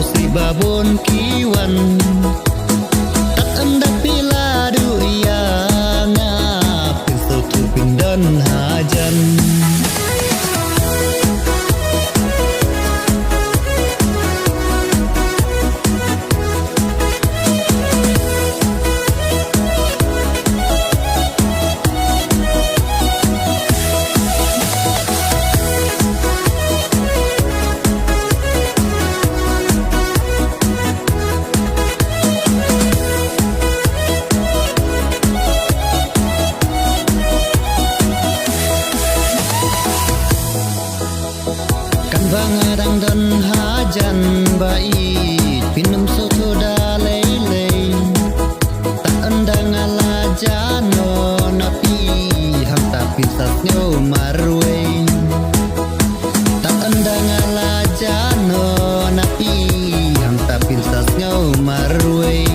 si babon kiwan tak anda pila duya ngapin sotu pindan hajan Bangadang dan hajan bait pinum soto dalai-lai tak endang ala jano napi ham tapi satnyo marwe tak endang ala jano napi ham tapi satnyo marwe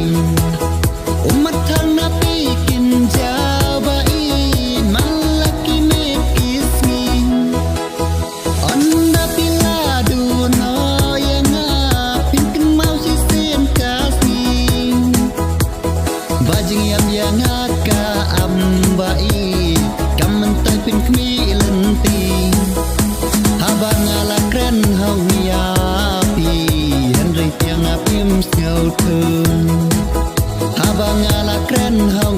umat han napi kinjau bait malaki mekisni anda bajing yang ngaka ambai kamen pin kmi lenti habang ala kren hau yapi henry tiang apim snyau tu habang ala kren hau